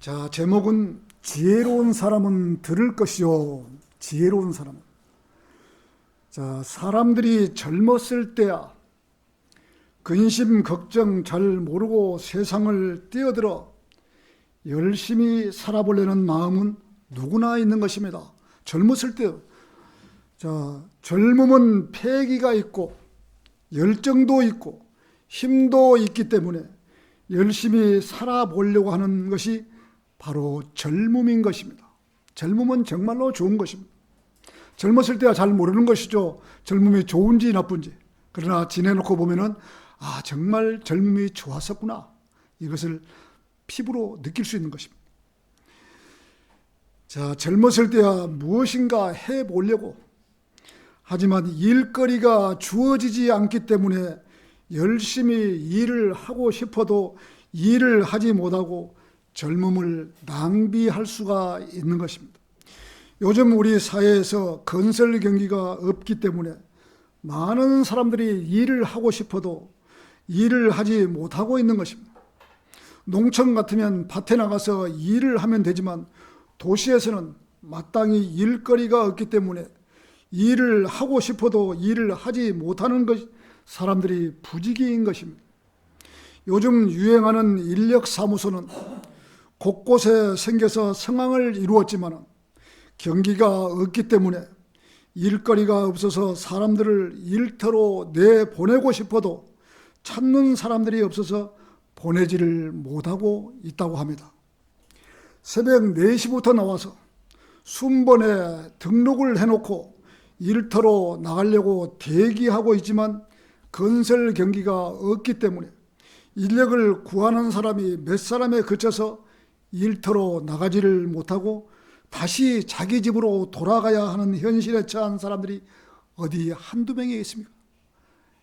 자, 제목은 지혜로운 사람은 들을 것이요. 지혜로운 사람은. 자, 사람들이 젊었을 때야 근심 걱정 잘 모르고 세상을 뛰어들어 열심히 살아보려는 마음은 누구나 있는 것입니다. 젊었을 때. 자, 젊음은 패기가 있고 열정도 있고 힘도 있기 때문에 열심히 살아보려고 하는 것이 바로 젊음인 것입니다. 젊음은 정말로 좋은 것입니다. 젊었을 때야 잘 모르는 것이죠. 젊음이 좋은지 나쁜지. 그러나 지내놓고 보면은 정말 젊음이 좋았었구나. 이것을 피부로 느낄 수 있는 것입니다. 자, 젊었을 때야 무엇인가 해보려고. 하지만 일거리가 주어지지 않기 때문에 열심히 일을 하고 싶어도 일을 하지 못하고 젊음을 낭비할 수가 있는 것입니다. 요즘 우리 사회에서 건설 경기가 없기 때문에 많은 사람들이 일을 하고 싶어도 일을 하지 못하고 있는 것입니다. 농촌 같으면 밭에 나가서 일을 하면 되지만 도시에서는 마땅히 일거리가 없기 때문에 일을 하고 싶어도 일을 하지 못하는 것, 사람들이 부지기인 것입니다. 요즘 유행하는 인력사무소는 곳곳에 생겨서 성황을 이루었지만 경기가 없기 때문에 일거리가 없어서 사람들을 일터로 내보내고 싶어도 찾는 사람들이 없어서 보내지를 못하고 있다고 합니다. 새벽 4시부터 나와서 순번에 등록을 해놓고 일터로 나가려고 대기하고 있지만 건설 경기가 없기 때문에 인력을 구하는 사람이 몇 사람에 그쳐서 일터로 나가지를 못하고 다시 자기 집으로 돌아가야 하는 현실에 처한 사람들이 어디 한두 명이 있습니까?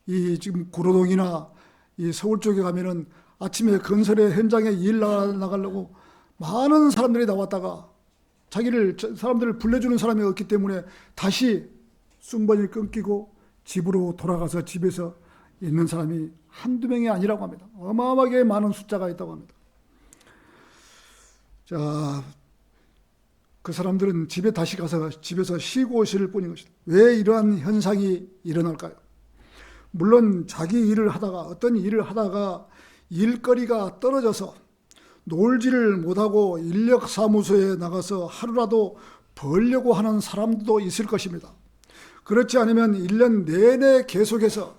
이 지금 구로동이나 이 서울 쪽에 가면은 아침에 건설의 현장에 일 나가려고 많은 사람들이 나왔다가 사람들을 불러주는 사람이 없기 때문에 다시 순번이 끊기고 집으로 돌아가서 집에서 있는 사람이 한두 명이 아니라고 합니다. 어마어마하게 많은 숫자가 있다고 합니다. 자, 그 사람들은 집에 다시 가서 집에서 쉬고 있을 뿐인 것입니다. 왜 이러한 현상이 일어날까요? 물론 자기 일을 하다가 어떤 일을 하다가 일거리가 떨어져서 놀지를 못하고 인력사무소에 나가서 하루라도 벌려고 하는 사람도 있을 것입니다. 그렇지 않으면 1년 내내 계속해서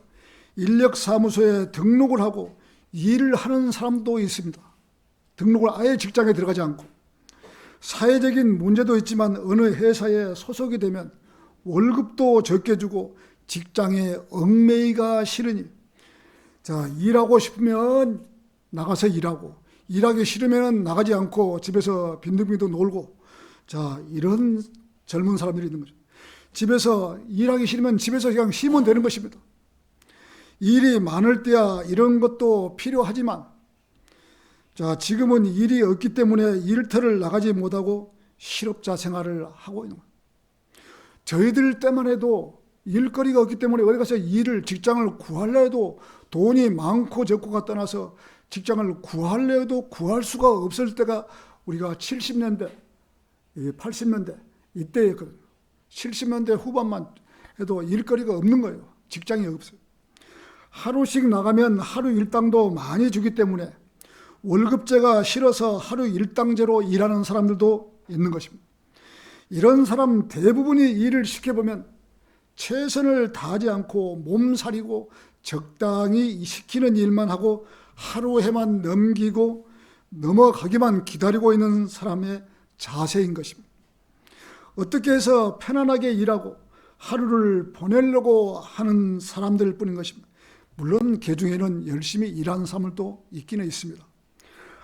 인력사무소에 등록을 하고 일을 하는 사람도 있습니다. 등록을 아예 직장에 들어가지 않고. 사회적인 문제도 있지만 어느 회사에 소속이 되면 월급도 적게 주고 직장에 얽매이가 싫으니, 자, 일하고 싶으면 나가서 일하고, 일하기 싫으면 나가지 않고 집에서 빈둥빈둥 놀고, 자, 이런 젊은 사람들이 있는 거죠. 집에서 일하기 싫으면 집에서 그냥 쉬면 되는 것입니다. 일이 많을 때야 이런 것도 필요하지만, 자, 지금은 일이 없기 때문에 일터를 나가지 못하고 실업자 생활을 하고 있는 거예요. 저희들 때만 해도 일거리가 없기 때문에 어디 가서 직장을 구하려 해도 돈이 많고 적고가 떠나서 직장을 구하려 해도 구할 수가 없을 때가 우리가 70년대, 80년대 이때였거든요. 70년대 후반만 해도 일거리가 없는 거예요. 직장이 없어요. 하루씩 나가면 하루 일당도 많이 주기 때문에 월급제가 싫어서 하루 일당제로 일하는 사람들도 있는 것입니다. 이런 사람 대부분이 일을 시켜보면 최선을 다하지 않고 몸살이고 적당히 시키는 일만 하고 하루해만 넘기고 넘어가기만 기다리고 있는 사람의 자세인 것입니다. 어떻게 해서 편안하게 일하고 하루를 보내려고 하는 사람들 뿐인 것입니다. 물론 그 중에는 열심히 일하는 사람들도 있기는 있습니다.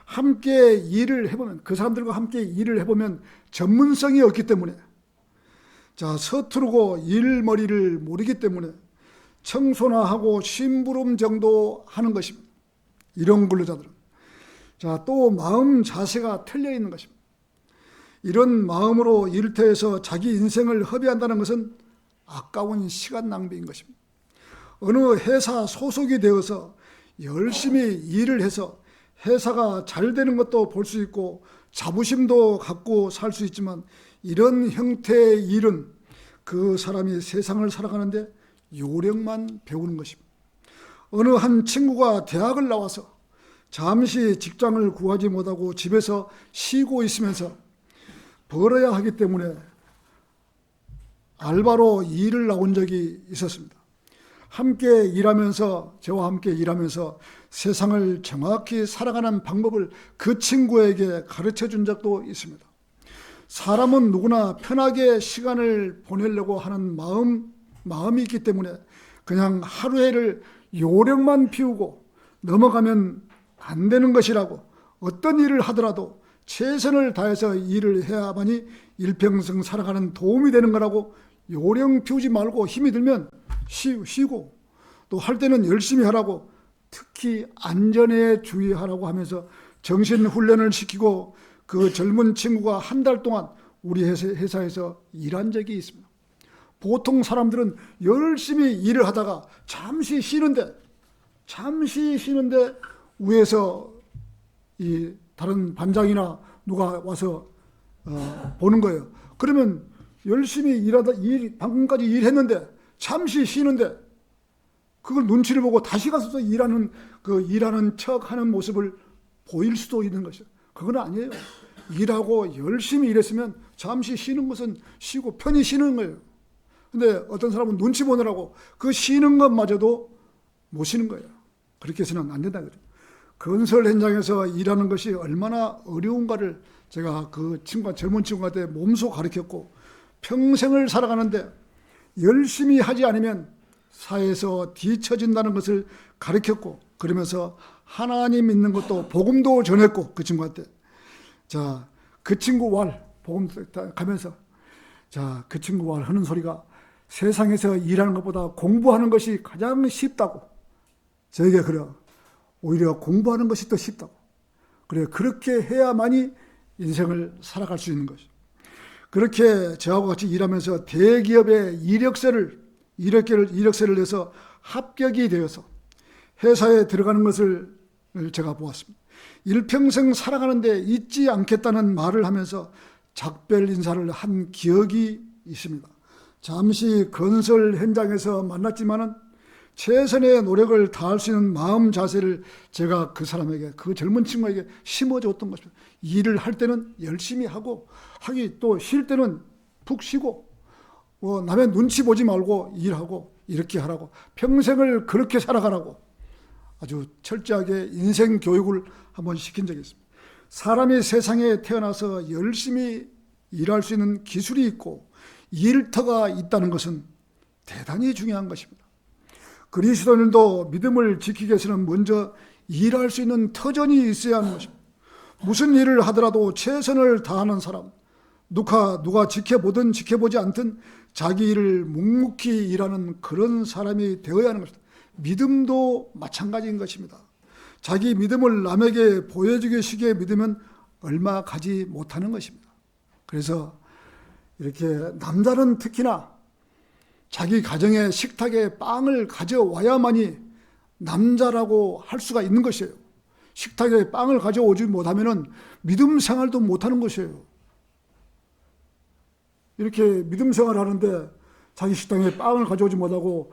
함께 일을 해보면, 그 사람들과 함께 일을 해보면 전문성이 없기 때문에, 자, 서투르고 일머리를 모르기 때문에 청소나 하고 심부름 정도 하는 것입니다. 이런 근로자들은. 자, 또 마음 자세가 틀려 있는 것입니다. 이런 마음으로 일터에서 자기 인생을 허비한다는 것은 아까운 시간 낭비인 것입니다. 어느 회사 소속이 되어서 열심히 일을 해서 회사가 잘 되는 것도 볼 수 있고 자부심도 갖고 살 수 있지만 이런 형태의 일은 그 사람이 세상을 살아가는데 요령만 배우는 것입니다. 어느 한 친구가 대학을 나와서 잠시 직장을 구하지 못하고 집에서 쉬고 있으면서 벌어야 하기 때문에 알바로 일을 나온 적이 있었습니다. 함께 일하면서, 저와 함께 일하면서 세상을 정확히 살아가는 방법을 그 친구에게 가르쳐 준 적도 있습니다. 사람은 누구나 편하게 시간을 보내려고 하는 마음이 있기 때문에 그냥 하루에를 요령만 피우고 넘어가면 안 되는 것이라고, 어떤 일을 하더라도 최선을 다해서 일을 해야만이 일평생 살아가는 도움이 되는 거라고, 요령 피우지 말고 힘이 들면 쉬고 또 할 때는 열심히 하라고, 특히 안전에 주의하라고 하면서 정신훈련을 시키고 그 젊은 친구가 한 달 동안 우리 회사에서 일한 적이 있습니다. 보통 사람들은 열심히 일을 하다가 잠시 쉬는데 위에서 이 다른 반장이나 누가 와서 보는 거예요. 그러면 열심히 일하다 방금까지 일했는데 잠시 쉬는데 그걸 눈치를 보고 다시 가서 일하는 척하는 모습을 보일 수도 있는 것이죠. 그건 아니에요. 일하고 열심히 일했으면 잠시 쉬는 것은 쉬고 편히 쉬는 거예요. 근데 어떤 사람은 눈치 보느라고 그 쉬는 것마저도 못 쉬는 거예요. 그렇게 해서는 안 된다 그래요. 건설 현장에서 일하는 것이 얼마나 어려운가를 제가 그 젊은 친구한테 몸소 가르쳤고, 평생을 살아가는데 열심히 하지 않으면 사회에서 뒤처진다는 것을 가르쳤고, 그러면서 하나님 믿는 것도 복음도 전했고, 그 친구한테. 자, 그 친구 복음 가면서 그 친구 하는 소리가 세상에서 일하는 것보다 공부하는 것이 가장 쉽다고. 저에게 그래요. 오히려 공부하는 것이 더 쉽다고. 그래, 그렇게 해야만이 인생을 살아갈 수 있는 것이죠. 그렇게 저하고 같이 일하면서 대기업의 이력서를 내서 합격이 되어서 회사에 들어가는 것을 제가 보았습니다. 일평생 살아가는데 잊지 않겠다는 말을 하면서 작별 인사를 한 기억이 있습니다. 잠시 건설 현장에서 만났지만은 최선의 노력을 다할 수 있는 마음 자세를 제가 그 사람에게, 그 젊은 친구에게 심어줬던 것입니다. 일을 할 때는 열심히 하고, 또 쉴 때는 푹 쉬고, 남의 눈치 보지 말고 일하고, 이렇게 하라고, 평생을 그렇게 살아가라고 아주 철저하게 인생 교육을 한번 시킨 적이 있습니다. 사람이 세상에 태어나서 열심히 일할 수 있는 기술이 있고 일터가 있다는 것은 대단히 중요한 것입니다. 그리스도인도 믿음을 지키기 위해서는 먼저 일할 수 있는 터전이 있어야 하는 것입니다. 무슨 일을 하더라도 최선을 다하는 사람, 누가 지켜보든 지켜보지 않든 자기 일을 묵묵히 일하는 그런 사람이 되어야 하는 것입니다. 믿음도 마찬가지인 것입니다. 자기 믿음을 남에게 보여주기 쉽게 믿으면 얼마 가지 못하는 것입니다. 그래서 이렇게 남자는 특히나 자기 가정의 식탁에 빵을 가져와야만이 남자라고 할 수가 있는 것이에요. 식탁에 빵을 가져오지 못하면 믿음 생활도 못하는 것이에요. 이렇게 믿음 생활을 하는데 자기 식당에 빵을 가져오지 못하고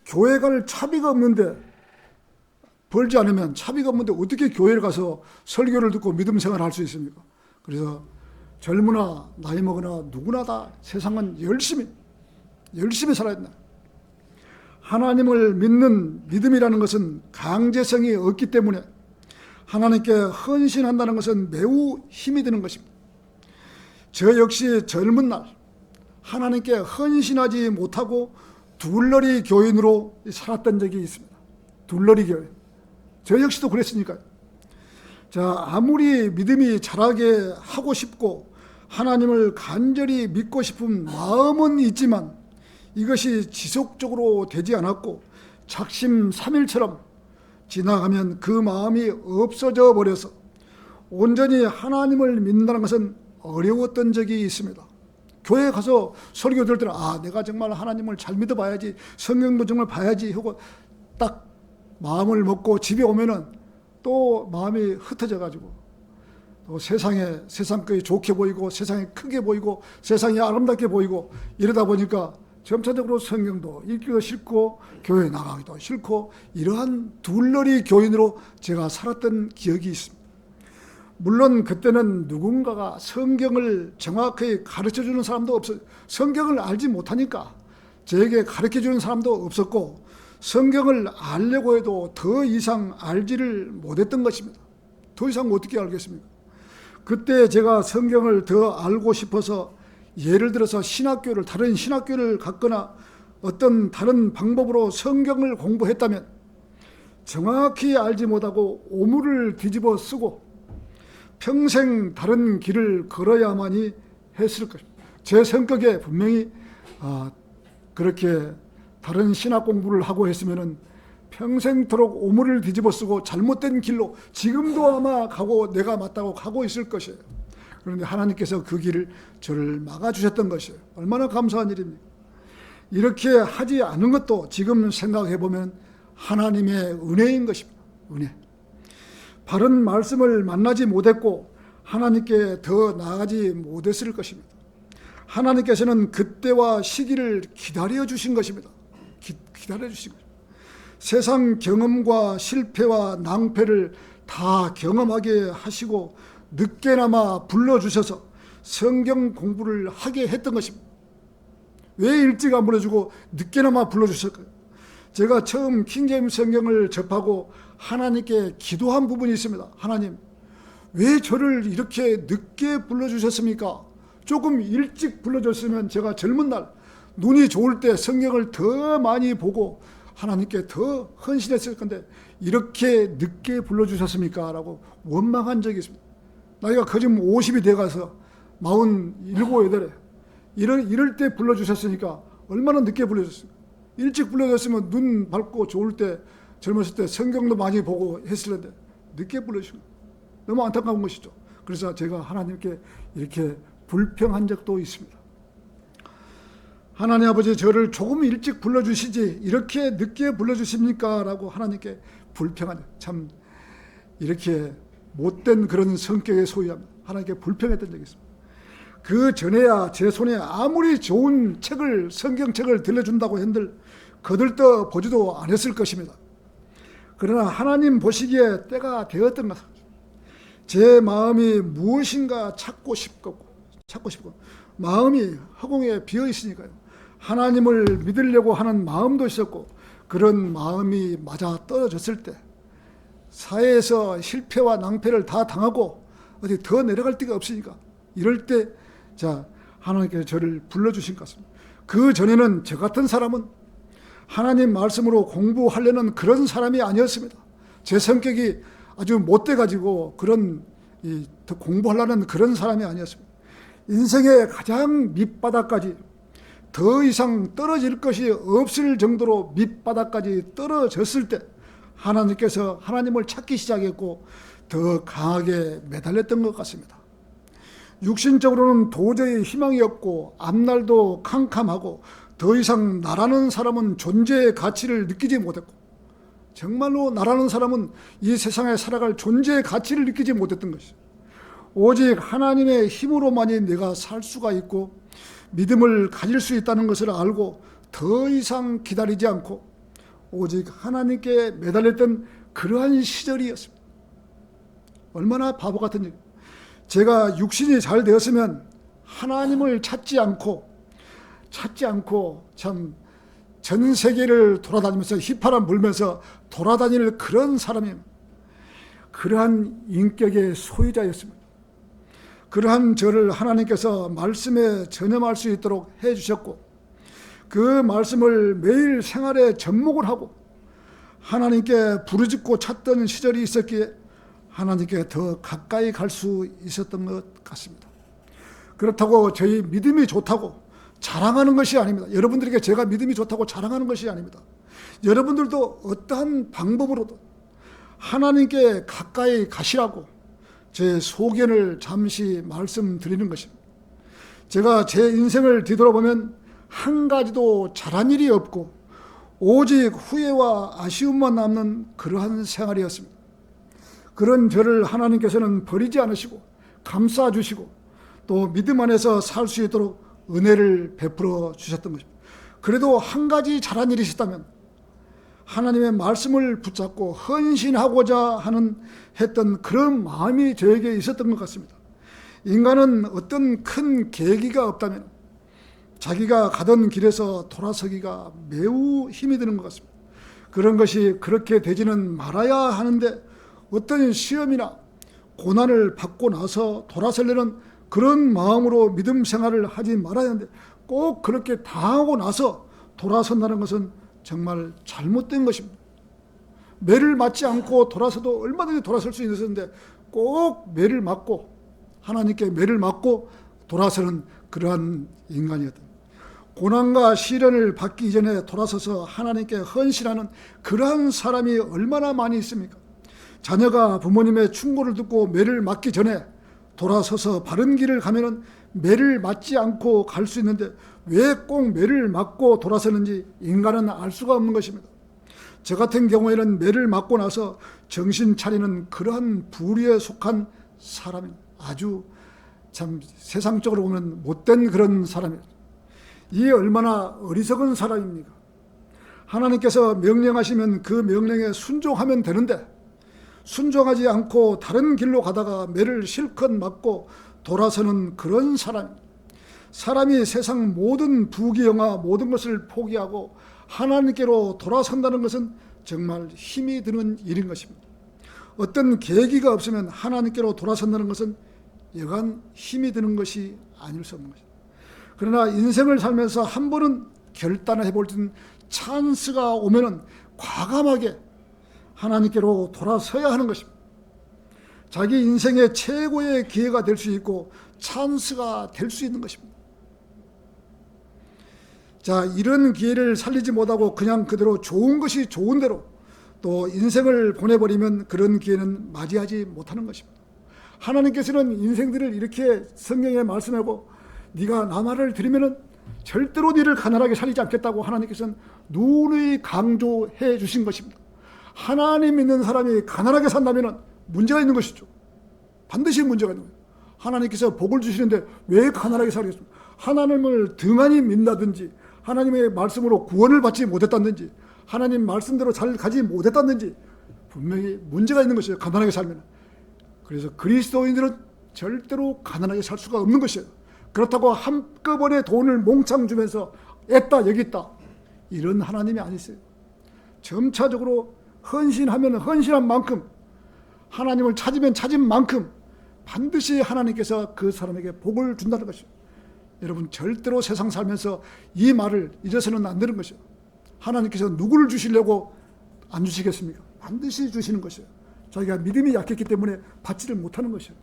교회 갈 차비가 없는데, 벌지 않으면 차비가 없는데 어떻게 교회를 가서 설교를 듣고 믿음 생활을 할 수 있습니까? 그래서 젊으나 나이 먹으나 누구나 다 세상은 열심히 살아야 된다. 하나님을 믿는 믿음이라는 것은 강제성이 없기 때문에 하나님께 헌신한다는 것은 매우 힘이 드는 것입니다. 저 역시 젊은 날 하나님께 헌신하지 못하고 둘러리 교인으로 살았던 적이 있습니다. 둘러리 교인. 저 역시도 그랬으니까요. 자, 아무리 믿음이 자라게 하고 싶고 하나님을 간절히 믿고 싶은 마음은 있지만 이것이 지속적으로 되지 않았고 작심삼일처럼 지나가면 그 마음이 없어져 버려서 온전히 하나님을 믿는다는 것은 어려웠던 적이 있습니다. 교회에 가서 설교 들을 때는 내가 정말 하나님을 잘 믿어봐야지, 성경도 정말 봐야지 하고 딱 마음을 먹고 집에 오면은 또 마음이 흩어져 가지고 또 세상 것이 좋게 보이고 세상이 크게 보이고 세상이 아름답게 보이고 이러다 보니까 점차적으로 성경도 읽기도 싫고 교회 나가기도 싫고 이러한 둘러리 교인으로 제가 살았던 기억이 있습니다. 물론 그때는 누군가가 성경을 정확하게 가르쳐주는 사람도 없었고 성경을 알지 못하니까 저에게 가르쳐주는 사람도 없었고 성경을 알려고 해도 더 이상 알지를 못했던 것입니다. 더 이상 어떻게 알겠습니까? 그때 제가 성경을 더 알고 싶어서 예를 들어서 다른 신학교를 갔거나 어떤 다른 방법으로 성경을 공부했다면 정확히 알지 못하고 오물을 뒤집어 쓰고 평생 다른 길을 걸어야만이 했을 것입니다. 제 성격에 분명히 그렇게 다른 신학 공부를 하고 했으면은 평생토록 오물을 뒤집어 쓰고 잘못된 길로 지금도 아마 내가 맞다고 가고 있을 것이에요. 그런데 하나님께서 그 길을 저를 막아주셨던 것이에요. 얼마나 감사한 일입니까? 이렇게 하지 않은 것도 지금 생각해 보면 하나님의 은혜인 것입니다. 은혜. 바른 말씀을 만나지 못했고 하나님께 더 나아가지 못했을 것입니다. 하나님께서는 그때와 시기를 기다려 주신 것입니다. 기다려 주신 것입니다. 세상 경험과 실패와 낭패를 다 경험하게 하시고 늦게나마 불러주셔서 성경 공부를 하게 했던 것입니다. 왜 일찍 안 불러주고 늦게나마 불러주셨을까요? 제가 처음 킹제임스 성경을 접하고 하나님께 기도한 부분이 있습니다. 하나님, 왜 저를 이렇게 늦게 불러주셨습니까? 조금 일찍 불러줬으면 제가 젊은 날 눈이 좋을 때 성경을 더 많이 보고 하나님께 더 헌신했을 건데 이렇게 늦게 불러주셨습니까? 라고 원망한 적이 있습니다. 나이가 거진 50이 돼가서 47, 8에 이럴 때 불러주셨으니까 얼마나 늦게 불러줬습니까? 일찍 불러줬으면 눈 밝고 좋을 때 젊었을 때 성경도 많이 보고 했을 텐데 늦게 불러주시고 너무 안타까운 것이죠. 그래서 제가 하나님께 이렇게 불평한 적도 있습니다. 하나님 아버지, 저를 조금 일찍 불러주시지 이렇게 늦게 불러주십니까? 라고 하나님께 불평한, 참 이렇게 못된 그런 성격의 소유합니다. 하나님께 불평했던 적이 있습니다. 그 전에야 제 손에 아무리 좋은 성경책을 들려준다고 한들 거들떠 보지도 않았을 것입니다. 그러나 하나님 보시기에 때가 되었던 것 같습니다. 제 마음이 무엇인가 찾고 싶고 마음이 허공에 비어 있으니까요. 하나님을 믿으려고 하는 마음도 있었고 그런 마음이 맞아 떨어졌을 때 사회에서 실패와 낭패를 다 당하고 어디 더 내려갈 데가 없으니까 이럴 때 하나님께서 저를 불러주신 것 같습니다. 그 전에는 저 같은 사람은 하나님 말씀으로 공부하려는 그런 사람이 아니었습니다. 제 성격이 아주 못돼가지고 더 공부하려는 그런 사람이 아니었습니다. 인생의 가장 밑바닥까지 더 이상 떨어질 것이 없을 정도로 밑바닥까지 떨어졌을 때 하나님께서 하나님을 찾기 시작했고 더 강하게 매달렸던 것 같습니다. 육신적으로는 도저히 희망이 없고 앞날도 캄캄하고 더 이상 나라는 사람은 존재의 가치를 느끼지 못했고 정말로 나라는 사람은 이 세상에 살아갈 존재의 가치를 느끼지 못했던 것이죠. 오직 하나님의 힘으로만이 내가 살 수가 있고 믿음을 가질 수 있다는 것을 알고 더 이상 기다리지 않고 오직 하나님께 매달렸던 그러한 시절이었습니다. 얼마나 바보 같은 일. 제가 육신이 잘 되었으면 하나님을 찾지 않고 참 전 세계를 돌아다니면서 휘파람 불면서 돌아다닐 그런 사람입니다. 그러한 인격의 소유자였습니다. 그러한 저를 하나님께서 말씀에 전념할 수 있도록 해주셨고 그 말씀을 매일 생활에 접목을 하고 하나님께 부르짖고 찾던 시절이 있었기에 하나님께 더 가까이 갈 수 있었던 것 같습니다. 그렇다고 저희 믿음이 좋다고 자랑하는 것이 아닙니다. 여러분들에게 제가 믿음이 좋다고 자랑하는 것이 아닙니다. 여러분들도 어떠한 방법으로도 하나님께 가까이 가시라고 제 소견을 잠시 말씀드리는 것입니다. 제가 제 인생을 뒤돌아보면 한 가지도 잘한 일이 없고 오직 후회와 아쉬움만 남는 그러한 생활이었습니다. 그런 저를 하나님께서는 버리지 않으시고 감싸주시고 또 믿음 안에서 살 수 있도록 은혜를 베풀어 주셨던 것입니다. 그래도 한 가지 잘한 일이 있었다면 하나님의 말씀을 붙잡고 헌신하고자 했던 그런 마음이 저에게 있었던 것 같습니다. 인간은 어떤 큰 계기가 없다면 자기가 가던 길에서 돌아서기가 매우 힘이 드는 것 같습니다. 그런 것이 그렇게 되지는 말아야 하는데 어떤 시험이나 고난을 받고 나서 돌아서려는 그런 마음으로 믿음 생활을 하지 말아야 하는데 꼭 그렇게 당하고 나서 돌아선다는 것은 정말 잘못된 것입니다. 매를 맞지 않고 돌아서도 얼마든지 돌아설 수 있었는데 꼭 매를 맞고 하나님께 매를 맞고 돌아서는 그러한 인간이었다. 고난과 시련을 받기 이전에 돌아서서 하나님께 헌신하는 그러한 사람이 얼마나 많이 있습니까? 자녀가 부모님의 충고를 듣고 매를 맞기 전에 돌아서서 바른 길을 가면은 매를 맞지 않고 갈 수 있는데 왜 꼭 매를 맞고 돌아서는지 인간은 알 수가 없는 것입니다. 저 같은 경우에는 매를 맞고 나서 정신 차리는 그러한 부류에 속한 사람입니다. 아주 참 세상적으로 보면 못된 그런 사람입니다. 이 얼마나 어리석은 사람입니까? 하나님께서 명령하시면 그 명령에 순종하면 되는데 순종하지 않고 다른 길로 가다가 매를 실컷 맞고 돌아서는 그런 사람. 사람이 세상 모든 부귀영화 모든 것을 포기하고 하나님께로 돌아선다는 것은 정말 힘이 드는 일인 것입니다. 어떤 계기가 없으면 하나님께로 돌아선다는 것은 여간 힘이 드는 것이 아닐 수 없는 것입니다. 그러나 인생을 살면서 한 번은 결단을 해볼 수 있는 찬스가 오면은 과감하게 하나님께로 돌아서야 하는 것입니다. 자기 인생의 최고의 기회가 될 수 있고 찬스가 될 수 있는 것입니다. 자, 이런 기회를 살리지 못하고 그냥 그대로 좋은 것이 좋은 대로 또 인생을 보내버리면 그런 기회는 맞이하지 못하는 것입니다. 하나님께서는 인생들을 이렇게 성경에 말씀하고 네가 나 말을 들으면 절대로 너를 가난하게 살리지 않겠다고 하나님께서는 누누이 강조해 주신 것입니다. 하나님 믿는 사람이 가난하게 산다면 문제가 있는 것이죠. 반드시 문제가 있는 거예요. 하나님께서 복을 주시는데 왜 가난하게 살겠습니까? 하나님을 등한히 믿는다든지 하나님의 말씀으로 구원을 받지 못했다든지 하나님 말씀대로 잘 가지 못했다든지 분명히 문제가 있는 것이에요. 가난하게 살면. 그래서 그리스도인들은 절대로 가난하게 살 수가 없는 것이에요. 그렇다고 한꺼번에 돈을 몽창 주면서 애다 여기 있다 이런 하나님이 아니세요. 점차적으로 헌신하면 헌신한 만큼 하나님을 찾으면 찾은 만큼 반드시 하나님께서 그 사람에게 복을 준다는 것이죠. 여러분 절대로 세상 살면서 이 말을 잊어서는 안 되는 것이죠. 하나님께서 누구를 주시려고 안 주시겠습니까? 반드시 주시는 것이에요. 자기가 믿음이 약했기 때문에 받지를 못하는 것이에요.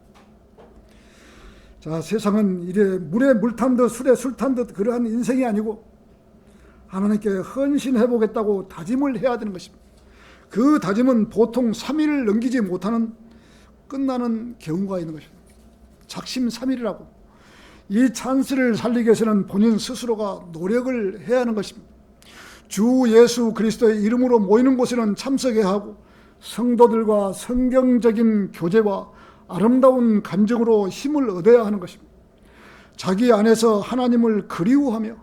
자, 세상은 이래 물에 물 탄 듯 술에 술 탄 듯 그러한 인생이 아니고 하나님께 헌신해보겠다고 다짐을 해야 되는 것입니다. 그 다짐은 보통 3일을 넘기지 못하는 끝나는 경우가 있는 것입니다. 작심삼일이라고. 이 찬스를 살리기 위해서는 본인 스스로가 노력을 해야 하는 것입니다. 주 예수 그리스도의 이름으로 모이는 곳에는 참석해야 하고 성도들과 성경적인 교제와 아름다운 감정으로 힘을 얻어야 하는 것입니다. 자기 안에서 하나님을 그리워하며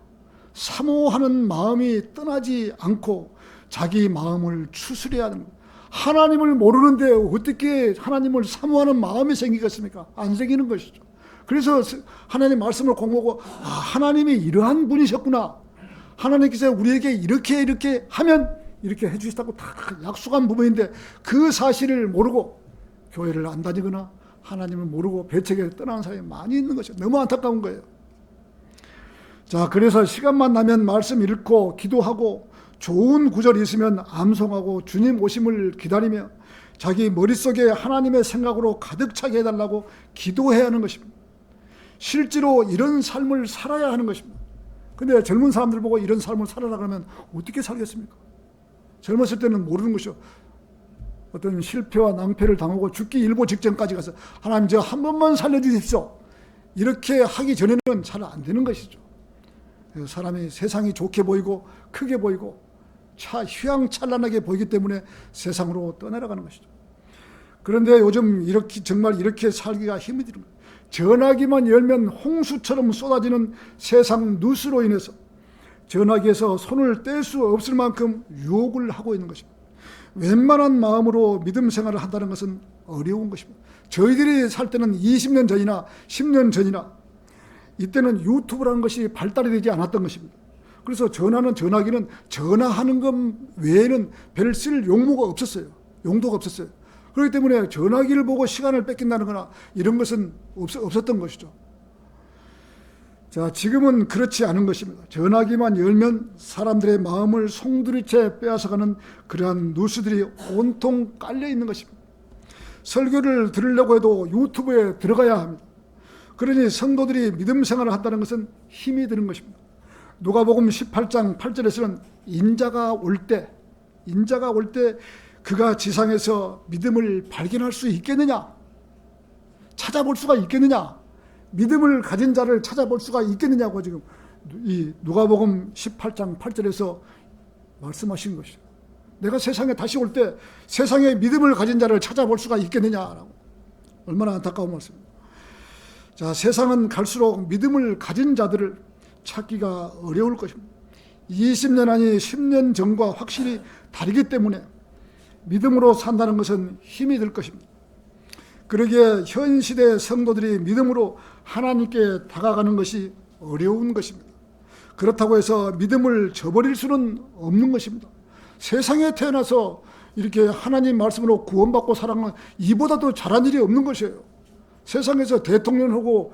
사모하는 마음이 떠나지 않고 자기 마음을 추스려야 하는 것. 하나님을 모르는데 어떻게 하나님을 사모하는 마음이 생기겠습니까? 안 생기는 것이죠. 그래서 하나님 말씀을 공부하고 하나님이 이러한 분이셨구나. 하나님께서 우리에게 이렇게 하면 이렇게 해주시다고 다 약속한 부분인데 그 사실을 모르고 교회를 안 다니거나 하나님을 모르고 배척에 떠나는 사람이 많이 있는 것이죠. 너무 안타까운 거예요. 자, 그래서 시간만 나면 말씀 읽고 기도하고 좋은 구절이 있으면 암송하고 주님 오심을 기다리며 자기 머릿속에 하나님의 생각으로 가득 차게 해달라고 기도해야 하는 것입니다. 실제로 이런 삶을 살아야 하는 것입니다. 근데 젊은 사람들 보고 이런 삶을 살아라 그러면 어떻게 살겠습니까? 젊었을 때는 모르는 것이죠. 어떤 실패와 낭패를 당하고 죽기 일보 직전까지 가서 하나님 저 한 번만 살려주십시오. 이렇게 하기 전에는 잘 안 되는 것이죠. 사람이 세상이 좋게 보이고 크게 보이고 휘황찬란하게 보이기 때문에 세상으로 떠내려가는 것이죠. 그런데 요즘 정말 이렇게 살기가 힘이 드는 거예요. 전화기만 열면 홍수처럼 쏟아지는 세상 뉴스로 인해서 전화기에서 손을 뗄 수 없을 만큼 유혹을 하고 있는 것입니다. 웬만한 마음으로 믿음 생활을 한다는 것은 어려운 것입니다. 저희들이 살 때는 20년 전이나 10년 전이나 이때는 유튜브라는 것이 발달이 되지 않았던 것입니다. 그래서 전화기는 전화하는 것 외에는 별 쓸 용도가 없었어요. 그렇기 때문에 전화기를 보고 시간을 뺏긴다는 거나 이런 것은 없었던 것이죠. 자, 지금은 그렇지 않은 것입니다. 전화기만 열면 사람들의 마음을 송두리째 빼앗아가는 그러한 뉴스들이 온통 깔려 있는 것입니다. 설교를 들으려고 해도 유튜브에 들어가야 합니다. 그러니 성도들이 믿음 생활을 한다는 것은 힘이 드는 것입니다. 누가복음 18장 8절에서는 인자가 올 때 그가 지상에서 믿음을 발견할 수 있겠느냐? 찾아볼 수가 있겠느냐? 믿음을 가진 자를 찾아볼 수가 있겠느냐고 지금 이 누가복음 18장 8절에서 말씀하신 것이죠. 내가 세상에 다시 올 때 세상에 믿음을 가진 자를 찾아볼 수가 있겠느냐라고. 얼마나 안타까운 말씀입니다. 자, 세상은 갈수록 믿음을 가진 자들을 찾기가 어려울 것입니다. 20년 아니 10년 전과 확실히 다르기 때문에 믿음으로 산다는 것은 힘이 들 것입니다. 그러기에 현 시대 성도들이 믿음으로 하나님께 다가가는 것이 어려운 것입니다. 그렇다고 해서 믿음을 저버릴 수는 없는 것입니다. 세상에 태어나서 이렇게 하나님 말씀으로 구원받고 살아가는 이보다도 잘한 일이 없는 것이에요. 세상에서 대통령하고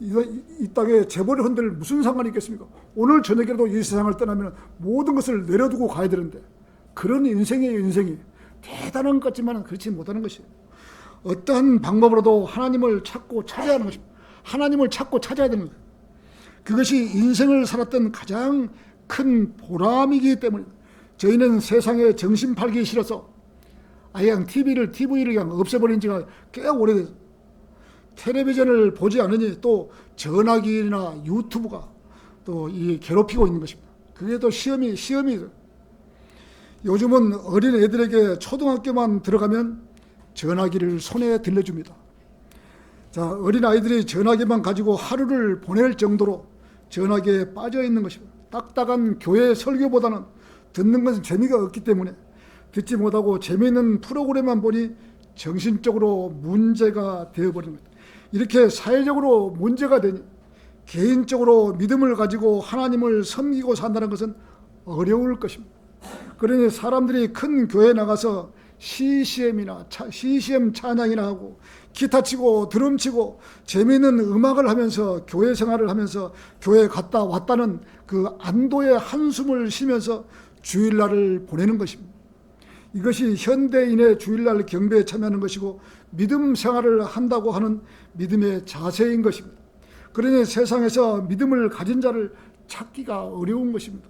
이 땅에 재벌을 흔들 무슨 상관이 있겠습니까? 오늘 저녁에라도 이 세상을 떠나면 모든 것을 내려두고 가야 되는데 그런 인생이에요. 인생이 대단한 것 같지만 그렇지 못하는 것이에요. 어떠한 방법으로도 하나님을 찾고 찾아야 하는 것입니다. 하나님을 찾고 찾아야 되는 거예요. 그것이 인생을 살았던 가장 큰 보람이기 때문에 저희는 세상에 정신 팔기 싫어서 아예 그냥 TV를 그냥 없애버린 지가 꽤 오래됐어요. 텔레비전을 보지 않으니 또 전화기나 유튜브가 또 이 괴롭히고 있는 것입니다. 그게 또 시험이 요즘은 어린 애들에게 초등학교만 들어가면 전화기를 손에 들려줍니다. 자, 어린 아이들이 전화기만 가지고 하루를 보낼 정도로 전화기에 빠져 있는 것입니다. 딱딱한 교회 설교보다는 듣는 것은 재미가 없기 때문에 듣지 못하고 재미있는 프로그램만 보니 정신적으로 문제가 되어버리는 겁니다. 이렇게 사회적으로 문제가 되니 개인적으로 믿음을 가지고 하나님을 섬기고 산다는 것은 어려울 것입니다. 그러니 사람들이 큰 교회에 나가서 CCM 찬양이나 하고 기타 치고 드럼 치고 재미있는 음악을 하면서 교회 생활을 하면서 교회 갔다 왔다는 그 안도의 한숨을 쉬면서 주일날을 보내는 것입니다. 이것이 현대인의 주일날 경배에 참여하는 것이고 믿음 생활을 한다고 하는 믿음의 자세인 것입니다. 그러니 세상에서 믿음을 가진 자를 찾기가 어려운 것입니다.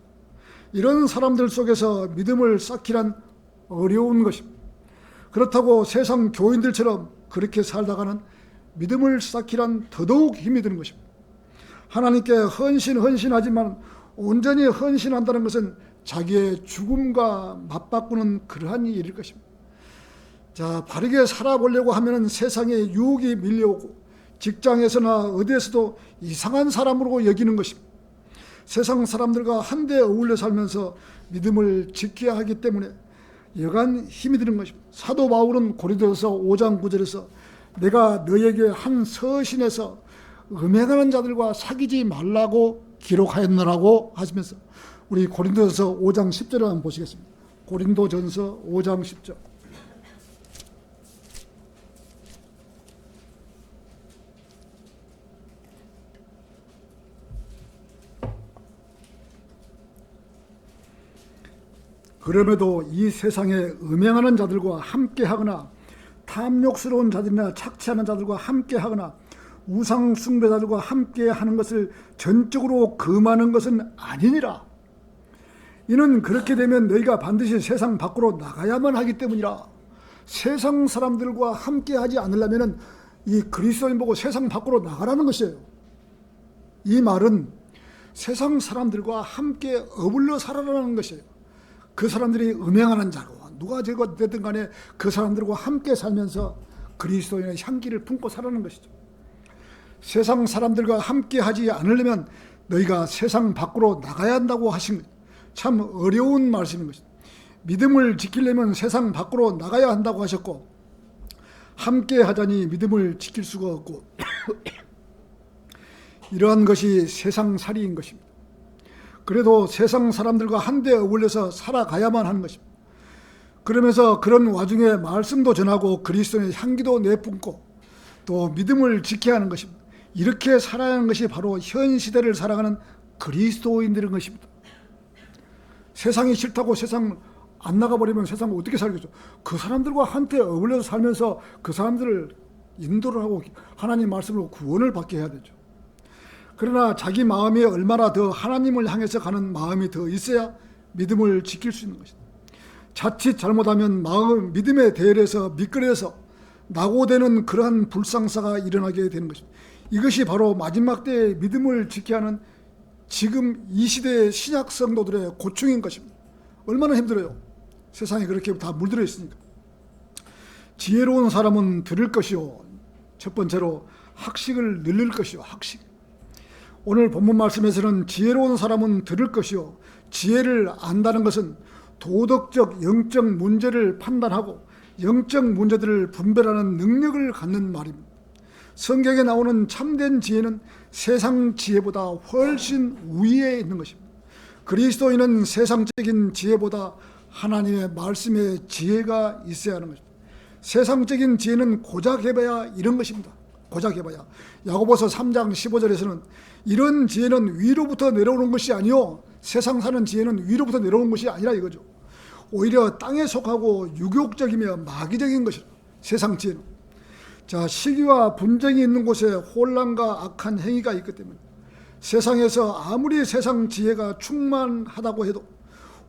이런 사람들 속에서 믿음을 쌓기란 어려운 것입니다. 그렇다고 세상 교인들처럼 그렇게 살다가는 믿음을 쌓기란 더더욱 힘이 드는 것입니다. 하나님께 헌신하지만 온전히 헌신한다는 것은 자기의 죽음과 맞바꾸는 그러한 일일 것입니다. 자, 바르게 살아보려고 하면 세상에 유혹이 밀려오고 직장에서나 어디에서도 이상한 사람으로 여기는 것입니다. 세상 사람들과 한데 어울려 살면서 믿음을 지켜야 하기 때문에 여간 힘이 드는 것입니다. 사도 바울은 고린도서 5장 9절에서 내가 너에게 한 서신에서 음행하는 자들과 사귀지 말라고 기록하였노라고 하시면서 우리 고린도전서 5장 10절을 한번 보시겠습니다. 고린도전서 5장 10절. 그럼에도 이 세상에 음행하는 자들과 함께하거나 탐욕스러운 자들이나 착취하는 자들과 함께하거나 우상 숭배자들과 함께하는 것을 전적으로 금하는 것은 아니니라. 이는 그렇게 되면 너희가 반드시 세상 밖으로 나가야만 하기 때문이라. 세상 사람들과 함께하지 않으려면 이 그리스도인 보고 세상 밖으로 나가라는 것이에요. 이 말은 세상 사람들과 함께 어울려 살아라는 것이에요. 그 사람들이 음행하는 자로 누가 제가 되든 간에 그 사람들과 함께 살면서 그리스도인의 향기를 품고 살아가는 것이죠. 세상 사람들과 함께 하지 않으려면 너희가 세상 밖으로 나가야 한다고 하신 것. 참 어려운 말씀인 것입니다. 믿음을 지키려면 세상 밖으로 나가야 한다고 하셨고, 함께 하자니 믿음을 지킬 수가 없고 이러한 것이 세상살이인 것입니다. 그래도 세상 사람들과 한데 어울려서 살아가야만 하는 것입니다. 그러면서 그런 와중에 말씀도 전하고 그리스도의 향기도 내뿜고 또 믿음을 지켜야 하는 것입니다. 이렇게 살아야 하는 것이 바로 현 시대를 살아가는 그리스도인들인 것입니다. 세상이 싫다고 세상 안 나가버리면 세상을 어떻게 살겠죠? 그 사람들과 한때 어울려서 살면서 그 사람들을 인도를 하고 하나님 말씀으로 구원을 받게 해야 되죠. 그러나 자기 마음이 얼마나 더 하나님을 향해서 가는 마음이 더 있어야 믿음을 지킬 수 있는 것입니다. 자칫 잘못하면 믿음의 대열에서 미끄러져서 낙오되는 그러한 불상사가 일어나게 되는 것입니다. 이것이 바로 마지막 때의 믿음을 지켜야 하는 지금 이 시대의 신약 성도들의 고충인 것입니다. 얼마나 힘들어요. 세상에 그렇게 다 물들어 있으니까. 지혜로운 사람은 들을 것이요, 첫 번째로 학식을 늘릴 것이요. 학식. 오늘 본문 말씀에서는 지혜로운 사람은 들을 것이요, 지혜를 안다는 것은 도덕적 영적 문제를 판단하고 영적 문제들을 분별하는 능력을 갖는 말입니다. 성경에 나오는 참된 지혜는 세상 지혜보다 훨씬 우위에 있는 것입니다. 그리스도인은 세상적인 지혜보다 하나님의 말씀의 지혜가 있어야 하는 것입니다. 세상적인 지혜는 고작 해봐야 이런 것입니다. 고작 해봐야. 야고보서 3장 15절에서는 이런 지혜는 위로부터 내려오는 것이 아니요, 세상 사는 지혜는 위로부터 내려오는 것이 아니라 이거죠. 오히려 땅에 속하고 유욕적이며 마귀적인 것이라. 세상 지혜는. 자, 시기와 분쟁이 있는 곳에 혼란과 악한 행위가 있기 때문에 세상에서 아무리 세상 지혜가 충만하다고 해도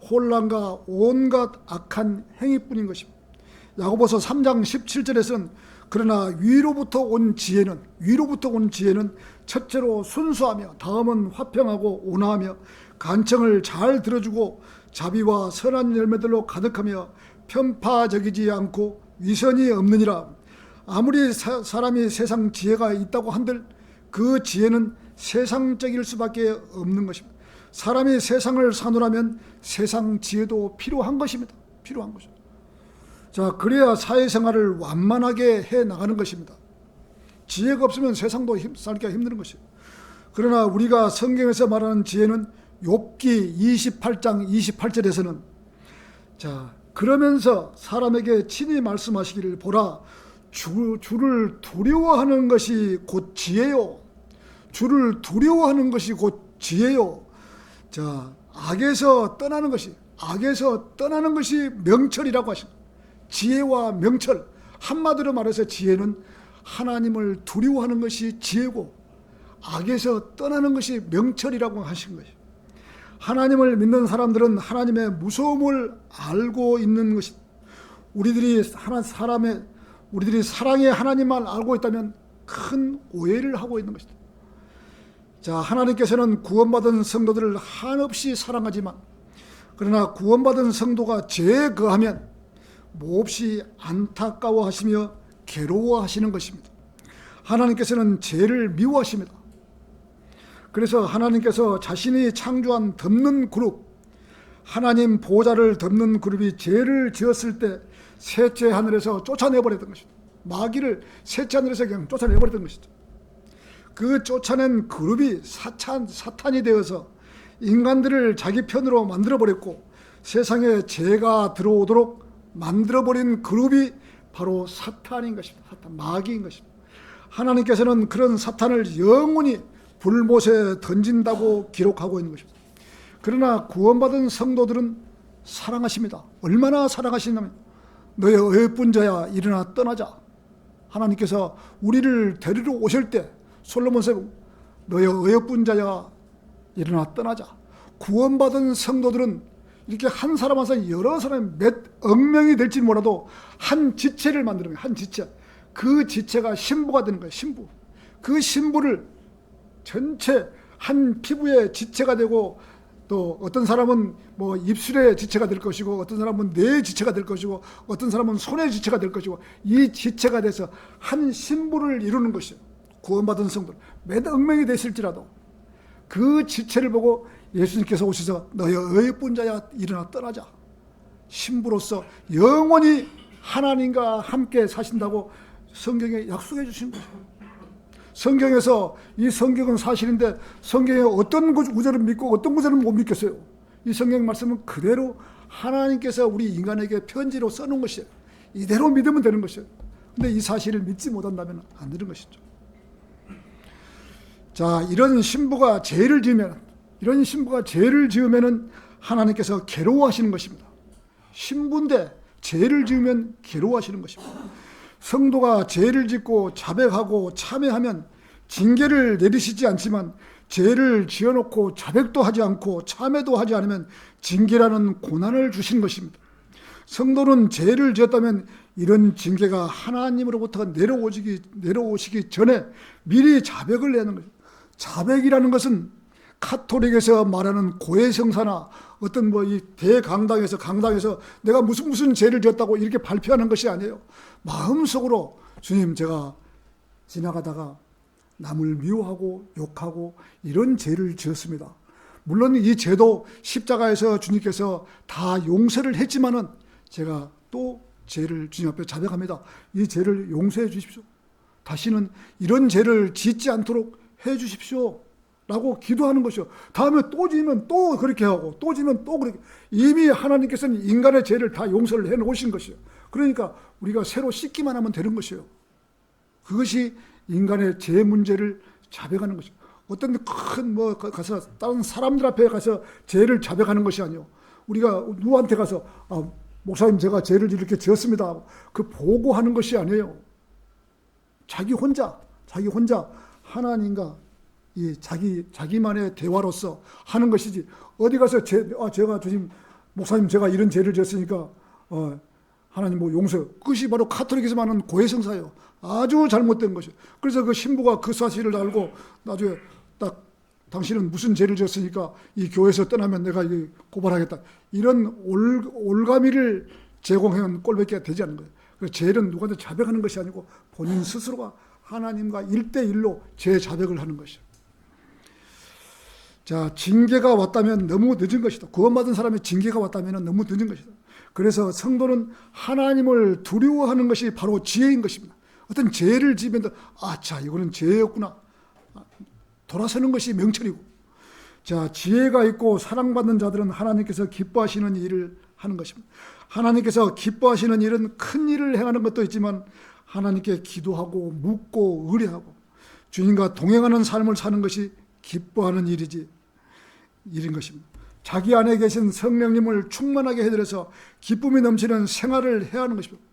혼란과 온갖 악한 행위뿐인 것입니다. 야고보서 3장 17절에서는 그러나 위로부터 온 지혜는 첫째로 순수하며 다음은 화평하고 온화하며 간청을 잘 들어주고 자비와 선한 열매들로 가득하며 편파적이지 않고 위선이 없느니라. 아무리 사람이 세상 지혜가 있다고 한들 그 지혜는 세상적일 수밖에 없는 것입니다. 사람이 세상을 사노라면 세상 지혜도 필요한 것입니다. 필요한 것입니다. 자, 그래야 사회생활을 완만하게 해 나가는 것입니다. 지혜가 없으면 세상도 살기가 힘든 것이에요. 그러나 우리가 성경에서 말하는 지혜는 욥기 28장 28절에서는 자, 그러면서 사람에게 친히 말씀하시기를 보라, 주를 두려워하는 것이 곧 지혜요. 주를 두려워하는 것이 곧 지혜요. 자, 악에서 떠나는 것이 명철이라고 하십니다. 지혜와 명철. 한마디로 말해서 지혜는 하나님을 두려워하는 것이 지혜고 악에서 떠나는 것이 명철이라고 하신 것이죠. 하나님을 믿는 사람들은 하나님의 무서움을 알고 있는 것이, 우리들이 사랑의 하나님만 알고 있다면 큰 오해를 하고 있는 것이다. 자, 하나님께서는 구원받은 성도들을 한없이 사랑하지만 그러나 구원받은 성도가 죄에 거하면 몹시 안타까워하시며 괴로워하시는 것입니다. 하나님께서는 죄를 미워하십니다. 그래서 하나님께서 자신이 창조한 덮는 그룹, 하나님 보좌를 덮는 그룹이 죄를 지었을 때 셋째 하늘에서 쫓아내버렸던 것입니다. 마귀를 셋째 하늘에서 그냥 쫓아내버렸던 것이죠. 그 쫓아낸 그룹이 사탄이 되어서 인간들을 자기 편으로 만들어버렸고 세상에 죄가 들어오도록 만들어버린 그룹이 바로 사탄인 것입니다. 사탄, 마귀인 것입니다. 하나님께서는 그런 사탄을 영원히 불못에 던진다고 기록하고 있는 것입니다. 그러나 구원받은 성도들은 사랑하십니다. 얼마나 사랑하시냐면 너의 어여쁜 자야 일어나 떠나자. 하나님께서 우리를 데리러 오실 때 솔로몬서 너의 어여쁜 자야 일어나 떠나자. 구원받은 성도들은 이렇게 한 사람 한 사람 여러 사람 몇 억명이 될지 몰라도 한 지체를 만드는 거예요. 한 지체. 그 지체가 신부가 되는 거예요. 신부. 그 신부를 전체 한 피부의 지체가 되고 또 어떤 사람은 뭐 입술의 지체가 될 것이고 어떤 사람은 뇌의 지체가 될 것이고 어떤 사람은 손의 지체가 될 것이고 이 지체가 돼서 한 신부를 이루는 것이에요. 구원받은 성도 몇 억명이 되실지라도 그 지체를 보고 예수님께서 오셔서 너희 어여쁜 자야 일어나 떠나자. 신부로서 영원히 하나님과 함께 사신다고 성경에 약속해 주신 거죠. 성경에서 이 성경은 사실인데 성경에 어떤 구절을 믿고 어떤 구절은 못 믿겠어요. 이 성경 말씀은 그대로 하나님께서 우리 인간에게 편지로 써놓은 것이에요. 이대로 믿으면 되는 것이에요. 근데 이 사실을 믿지 못한다면 안 되는 것이죠. 자, 이런 신부가 죄를 지으면 하나님께서 괴로워하시는 것입니다. 신부인데 죄를 지으면 괴로워하시는 것입니다. 성도가 죄를 짓고 자백하고 참회하면 징계를 내리시지 않지만 죄를 지어놓고 자백도 하지 않고 참회도 하지 않으면 징계라는 고난을 주시는 것입니다. 성도는 죄를 지었다면 이런 징계가 하나님으로부터 내려오시기 전에 미리 자백을 내는 거죠. 자백이라는 것은 카톨릭에서 말하는 고해성사나 어떤 이 대강당에서 강당에서 내가 무슨 죄를 지었다고 이렇게 발표하는 것이 아니에요. 마음속으로 주님, 제가 지나가다가 남을 미워하고 욕하고 이런 죄를 지었습니다. 물론 이 죄도 십자가에서 주님께서 다 용서를 했지만은 제가 또 죄를 주님 앞에 자백합니다. 이 죄를 용서해 주십시오. 다시는 이런 죄를 짓지 않도록 해 주십시오. 라고 기도하는 것이요. 다음에 또 지면 또 그렇게 하고 또 지면 또 그렇게. 이미 하나님께서는 인간의 죄를 다 용서를 해 놓으신 것이요. 그러니까 우리가 새로 씻기만 하면 되는 것이요. 그것이 인간의 죄 문제를 자백하는 것이요. 어떤 큰 가서 다른 사람들 앞에 가서 죄를 자백하는 것이 아니요. 우리가 누구한테 가서 목사님 제가 죄를 이렇게 지었습니다. 그 보고하는 것이 아니에요. 자기 혼자 하나님과 이 자기만의 대화로서 하는 것이지. 어디 가서 제가 주님 목사님 제가 이런 죄를 지었으니까 하나님 용서. 그것이 바로 카톨릭에서 말하는 고해성사예요. 아주 잘못된 것이에요. 그래서 그 신부가 그 사실을 알고 나중에 딱 당신은 무슨 죄를 지었으니까 이 교회에서 떠나면 내가 고발하겠다. 이런 올가미를 제공해온 꼴밖에 되지 않는 거예요. 그래서 죄는 누구한테 자백하는 것이 아니고 본인 스스로가 하나님과 1대1로 죄 자백을 하는 것이죠. 자, 징계가 왔다면 너무 늦은 것이다. 구원받은 사람의 징계가 왔다면 너무 늦은 것이다. 그래서 성도는 하나님을 두려워하는 것이 바로 지혜인 것입니다. 어떤 죄를 지으면 이거는 죄였구나. 돌아서는 것이 명철이고. 자, 지혜가 있고 사랑받는 자들은 하나님께서 기뻐하시는 일을 하는 것입니다. 하나님께서 기뻐하시는 일은 큰 일을 행하는 것도 있지만 하나님께 기도하고 묻고 의뢰하고 주님과 동행하는 삶을 사는 것이 기뻐하는 일인 것입니다. 자기 안에 계신 성령님을 충만하게 해드려서 기쁨이 넘치는 생활을 해야 하는 것입니다.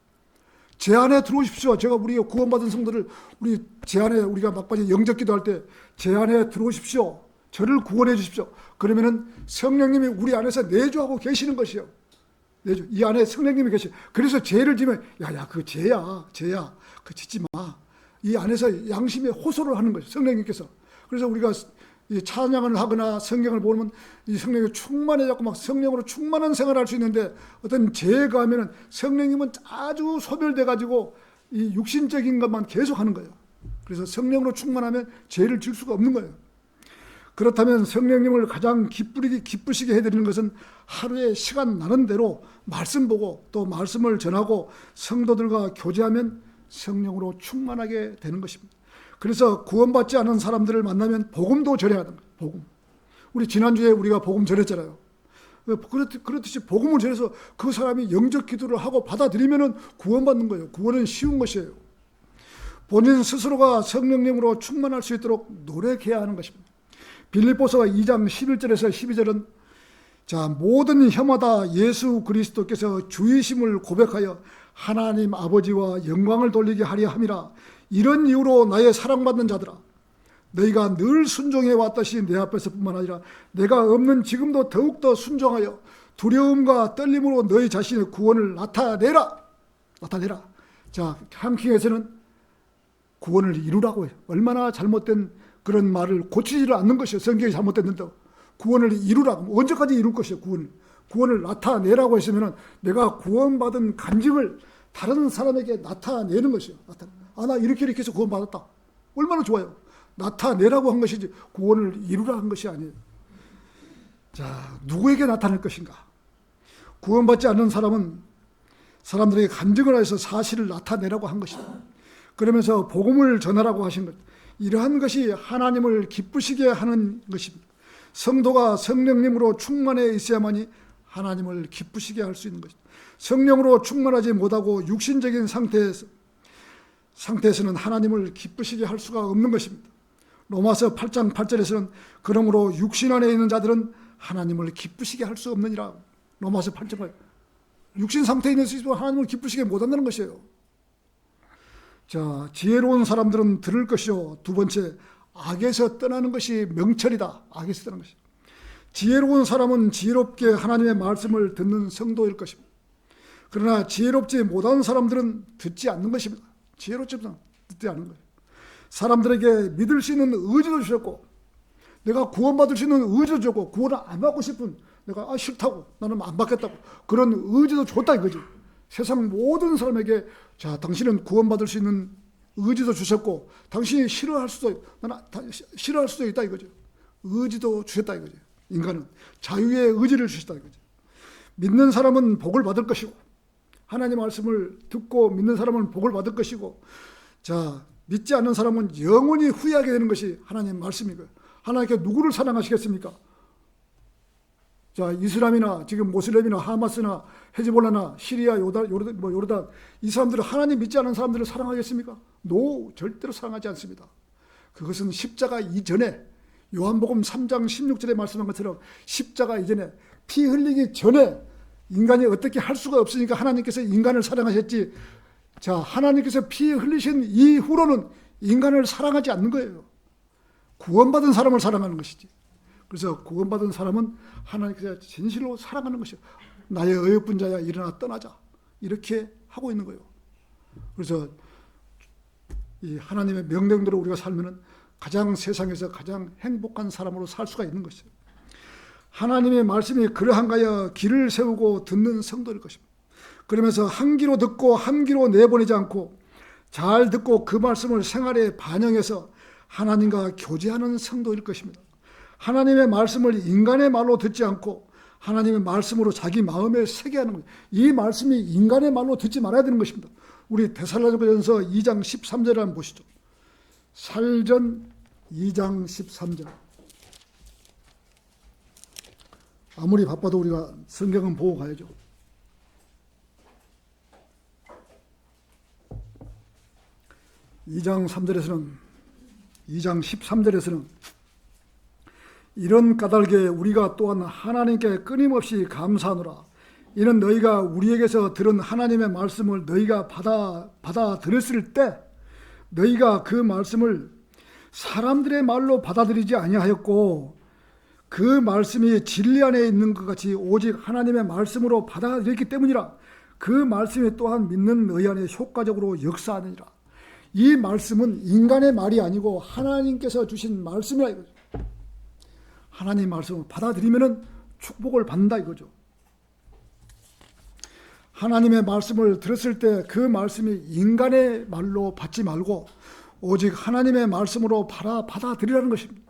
제 안에 들어오십시오. 우리가 구원받은 성도를 제 안에 우리가 막바지 영접 기도할 때 제 안에 들어오십시오. 저를 구원해 주십시오. 그러면은 성령님이 우리 안에서 내주하고 계시는 것이요. 이 안에 성령님이 계시. 그래서 죄를 지면 그 죄야. 그 짓지 마. 이 안에서 양심의 호소를 하는 거죠. 성령님께서. 그래서 우리가 이 찬양을 하거나 성경을 보면 이 성령이 충만해졌고 막 성령으로 충만한 생활을 할 수 있는데 어떤 죄가 하면은 성령님은 아주 소멸돼 가지고 이 육신적인 것만 계속 하는 거예요. 그래서 성령으로 충만하면 죄를 질 수가 없는 거예요. 그렇다면 성령님을 가장 기쁘시게 해드리는 것은 하루에 시간 나는 대로 말씀 보고 또 말씀을 전하고 성도들과 교제하면 성령으로 충만하게 되는 것입니다. 그래서 구원받지 않은 사람들을 만나면 복음도 전해야 합니다. 복음. 우리 지난주에 우리가 복음 전했잖아요. 그렇듯이 복음을 전해서 그 사람이 영적 기도를 하고 받아들이면 구원받는 거예요. 구원은 쉬운 것이에요. 본인 스스로가 성령님으로 충만할 수 있도록 노력해야 하는 것입니다. 빌립보서 2장 11절에서 12절은 자, 모든 혀마다 예수 그리스도께서 주이심을 고백하여 하나님 아버지와 영광을 돌리게 하려 함이라. 이런 이유로 나의 사랑받는 자들아, 너희가 늘 순종해 왔듯이 내 앞에서뿐만 아니라 내가 없는 지금도 더욱더 순종하여 두려움과 떨림으로 너희 자신의 구원을 나타내라. 자, 한킹에서는 구원을 이루라고 해요. 얼마나 잘못된 그런 말을 고치지를 않는 것이에요. 성경이 잘못됐는데 구원을 이루라고. 언제까지 이룰 것이에요. 구원을 나타내라고 했으면 내가 구원받은 간증을 다른 사람에게 나타내는 것이에요. 나 이렇게 해서 구원받았다. 얼마나 좋아요. 나타내라고 한 것이지 구원을 이루라 한 것이 아니에요. 자, 누구에게 나타낼 것인가? 구원받지 않는 사람은 사람들에게 간증을 해서 사실을 나타내라고 한 것이다. 그러면서 복음을 전하라고 하신 것. 이러한 것이 하나님을 기쁘시게 하는 것입니다. 성도가 성령님으로 충만해 있어야만이 하나님을 기쁘시게 할 수 있는 것입니다. 성령으로 충만하지 못하고 육신적인 상태에서는 하나님을 기쁘시게 할 수가 없는 것입니다. 로마서 8장 8절에서는 그러므로 육신 안에 있는 자들은 하나님을 기쁘시게 할 수 없느니라. 로마서 8장 육신 상태에 있는 사람은 하나님을 기쁘시게 못한다는 것이에요. 자, 지혜로운 사람들은 들을 것이요. 두 번째, 악에서 떠나는 것이 명철이다. 악에서 떠나는 것이. 지혜로운 사람은 지혜롭게 하나님의 말씀을 듣는 성도일 것입니다. 그러나 지혜롭지 못한 사람들은 듣지 않는 것입니다. 지혜롭지 못한 듣지 않는 거예요. 사람들에게 믿을 수 있는 의지도 주셨고, 내가 구원받을 수 있는 의지도 줬고, 구원을 안 받고 싶은 내가 싫다고, 나는 안 받겠다고, 그런 의지도 줬다 이거지. 세상 모든 사람에게 자, 당신은 구원받을 수 있는 의지도 주셨고, 당신이 싫어할 수도, 나는 싫어할 수도 있다 이거죠. 의지도 주셨다 이거죠. 인간은 자유의 의지를 주셨다 이거죠. 믿는 사람은 복을 받을 것이고, 하나님 말씀을 듣고 믿는 사람은 복을 받을 것이고, 자, 믿지 않는 사람은 영원히 후회하게 되는 것이 하나님 말씀이고요. 하나님께 누구를 사랑하시겠습니까? 자, 이슬람이나 지금 모슬렘이나 하마스나 헤즈볼라나 시리아, 요르단 이 사람들은 하나님 믿지 않는 사람들을 사랑하겠습니까? 노, 절대로 사랑하지 않습니다. 그것은 십자가 이전에 요한복음 3장 16절에 말씀한 것처럼 십자가 이전에 피 흘리기 전에 인간이 어떻게 할 수가 없으니까 하나님께서 인간을 사랑하셨지. 자, 하나님께서 피 흘리신 이후로는 인간을 사랑하지 않는 거예요. 구원받은 사람을 사랑하는 것이지. 그래서 구원받은 사람은 하나님께서 진실로 사랑하는 것이에요. 나의 어여쁜 자야 일어나 떠나자. 이렇게 하고 있는 거예요. 그래서 이 하나님의 명령대로 우리가 살면은 가장 세상에서 가장 행복한 사람으로 살 수가 있는 것이에요. 하나님의 말씀이 그러한가여 길을 세우고 듣는 성도일 것입니다. 그러면서 한 귀로 듣고 한 귀로 내보내지 않고 잘 듣고 그 말씀을 생활에 반영해서 하나님과 교제하는 성도일 것입니다. 하나님의 말씀을 인간의 말로 듣지 않고 하나님의 말씀으로 자기 마음에 새게 하는 거예요. 이 말씀이 인간의 말로 듣지 말아야 되는 것입니다. 우리 데살로니가전서 2장 13절을 한번 보시죠. 살전 2장 13절. 아무리 바빠도 우리가 성경은 보고 가야죠. 2장 13절에서는 이런 까닭에 우리가 또한 하나님께 끊임없이 감사하노라. 이는 너희가 우리에게서 들은 하나님의 말씀을 너희가 받아들였을 때 너희가 그 말씀을 사람들의 말로 받아들이지 아니하였고 그 말씀이 진리 안에 있는 것 같이 오직 하나님의 말씀으로 받아들였기 때문이라. 그 말씀이 또한 믿는 너희 안에 효과적으로 역사하느니라. 이 말씀은 인간의 말이 아니고 하나님께서 주신 말씀이라 이거죠. 하나님 말씀을 받아들이면 축복을 받는다 이거죠. 하나님의 말씀을 들었을 때 그 말씀이 인간의 말로 받지 말고 오직 하나님의 말씀으로 받아들이라는 것입니다.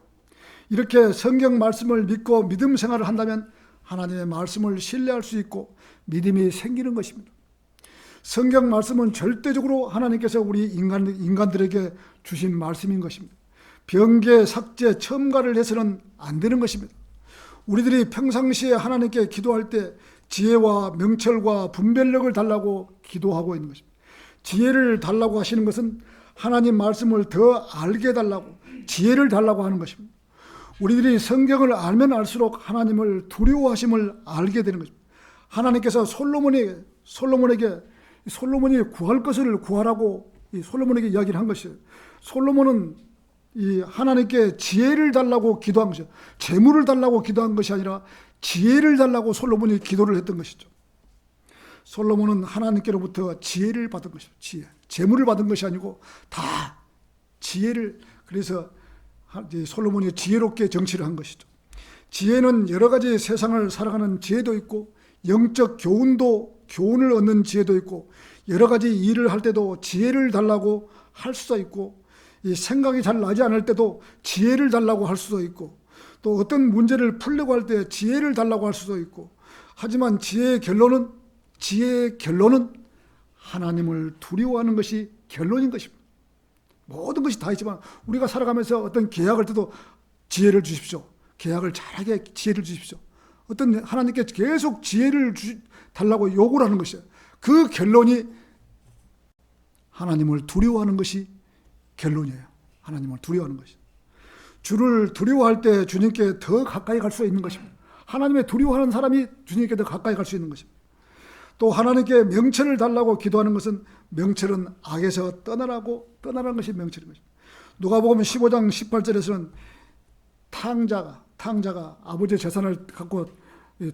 이렇게 성경 말씀을 믿고 믿음 생활을 한다면 하나님의 말씀을 신뢰할 수 있고 믿음이 생기는 것입니다. 성경 말씀은 절대적으로 하나님께서 우리 인간들에게 주신 말씀인 것입니다. 변개, 삭제, 첨가를 해서는 안 되는 것입니다. 우리들이 평상시에 하나님께 기도할 때 지혜와 명철과 분별력을 달라고 기도하고 있는 것입니다. 지혜를 달라고 하시는 것은 하나님 말씀을 더 알게 달라고, 지혜를 달라고 하는 것입니다. 우리들이 성경을 알면 알수록 하나님을 두려워하심을 알게 되는 것입니다. 하나님께서 솔로몬이 구할 것을 구하라고 솔로몬에게 이야기를 한 것이에요. 솔로몬은 이 하나님께 지혜를 달라고 기도한 것이죠. 재물을 달라고 기도한 것이 아니라 지혜를 달라고 솔로몬이 기도를 했던 것이죠. 솔로몬은 하나님께로부터 지혜를 받은 것이죠. 지혜. 재물을 받은 것이 아니고 다 지혜를, 그래서 솔로몬이 지혜롭게 정치를 한 것이죠. 지혜는 여러 가지 세상을 살아가는 지혜도 있고 영적 교훈을 얻는 지혜도 있고 여러 가지 일을 할 때도 지혜를 달라고 할 수도 있고 이 생각이 잘 나지 않을 때도 지혜를 달라고 할 수도 있고, 또 어떤 문제를 풀려고 할 때 지혜를 달라고 할 수도 있고, 하지만 지혜의 결론은 하나님을 두려워하는 것이 결론인 것입니다. 모든 것이 다 있지만 우리가 살아가면서 어떤 계약할 때도 지혜를 주십시오. 계약을 잘하게 지혜를 주십시오. 어떤 하나님께 계속 지혜를 달라고 요구를 하는 것이에요. 그 결론이 하나님을 두려워하는 것이 결론이에요. 하나님을 두려워하는 것이. 주를 두려워할 때 주님께 더 가까이 갈 수 있는 것입니다. 하나님의 두려워하는 사람이 주님께 더 가까이 갈 수 있는 것입니다. 또 하나님께 명철을 달라고 기도하는 것은, 명철은 악에서 떠나라는 것이 명철인 것입니다. 누가복음 15장 18절에서는 탕자가 아버지의 재산을 갖고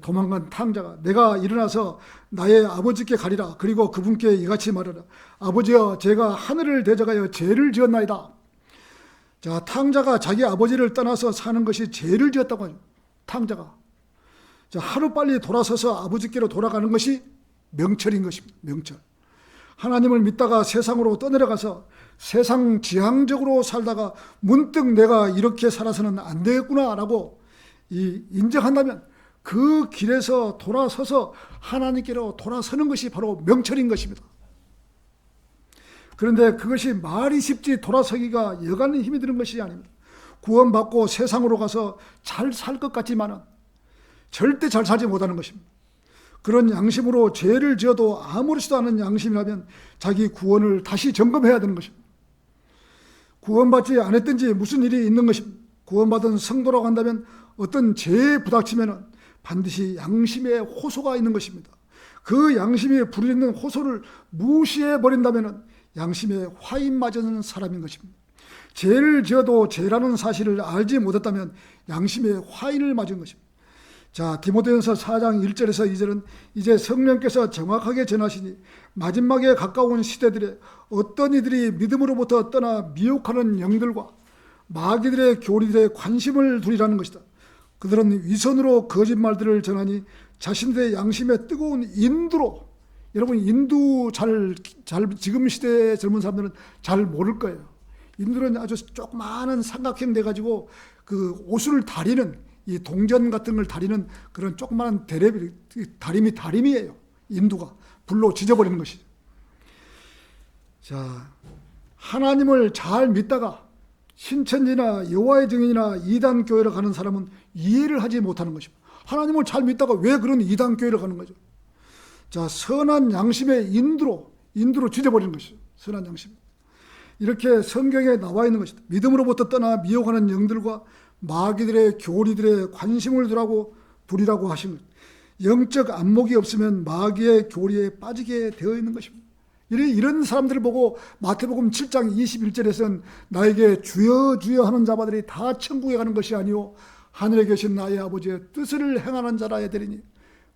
도망간 탕자가 내가 일어나서 나의 아버지께 가리라. 그리고 그분께 이같이 말하라. 아버지여, 제가 하늘을 대적하여 죄를 지었나이다. 자, 탕자가 자기 아버지를 떠나서 사는 것이 죄를 지었다고 하죠. 탕자가. 자, 하루빨리 돌아서서 아버지께로 돌아가는 것이 명철인 것입니다. 명철. 하나님을 믿다가 세상으로 떠내려가서 세상 지향적으로 살다가 문득 내가 이렇게 살아서는 안 되겠구나라고 인정한다면 그 길에서 돌아서서 하나님께로 돌아서는 것이 바로 명철인 것입니다. 그런데 그것이 말이 쉽지 돌아서기가 여간 힘이 드는 것이 아닙니다. 구원받고 세상으로 가서 잘 살 것 같지만은 절대 잘 살지 못하는 것입니다. 그런 양심으로 죄를 지어도 아무렇지도 않은 양심이라면 자기 구원을 다시 점검해야 되는 것입니다. 구원받지 않았든지 무슨 일이 있는 것입니다. 구원받은 성도라고 한다면 어떤 죄에 부닥치면 반드시 양심에 호소가 있는 것입니다. 그 양심이 부리는 호소를 무시해버린다면 양심에 화인 맞은 사람인 것입니다. 죄를 지어도 죄라는 사실을 알지 못했다면 양심에 화인을 맞은 것입니다. 자, 디모데전서 4장 1절에서 2절은 이제 성령께서 정확하게 전하시니 마지막에 가까운 시대들에 어떤 이들이 믿음으로부터 떠나 미혹하는 영들과 마귀들의 교리들의 관심을 두리라는 것이다. 그들은 위선으로 거짓말들을 전하니 자신들의 양심에 뜨거운 인두로, 여러분 인두 잘 지금 시대의 젊은 사람들은 잘 모를 거예요. 인두는 아주 조그마한 삼각형 돼가지고 그 옷을 다리는 이 동전 같은 걸 다리는 그런 조그마한 다림이에요. 인두가 불로 지져버리는 것이죠. 자, 하나님을 잘 믿다가 신천지나 여호와의 증인이나 이단 교회를 가는 사람은 이해를 하지 못하는 것입니다. 하나님을 잘 믿다가 왜 그런 이단 교회를 가는 거죠? 자, 선한 양심의 인두로 지져버리는 것이죠. 선한 양심. 이렇게 성경에 나와 있는 것이다. 믿음으로부터 떠나 미혹하는 영들과 마귀들의 교리들의 관심을 두리라고 하신 것. 영적 안목이 없으면 마귀의 교리에 빠지게 되어 있는 것입니다. 이런 사람들을 보고 마태복음 7장 21절에서는 나에게 주여 주여 하는 자마들이 다 천국에 가는 것이 아니오 하늘에 계신 나의 아버지의 뜻을 행하는 자라야 되리니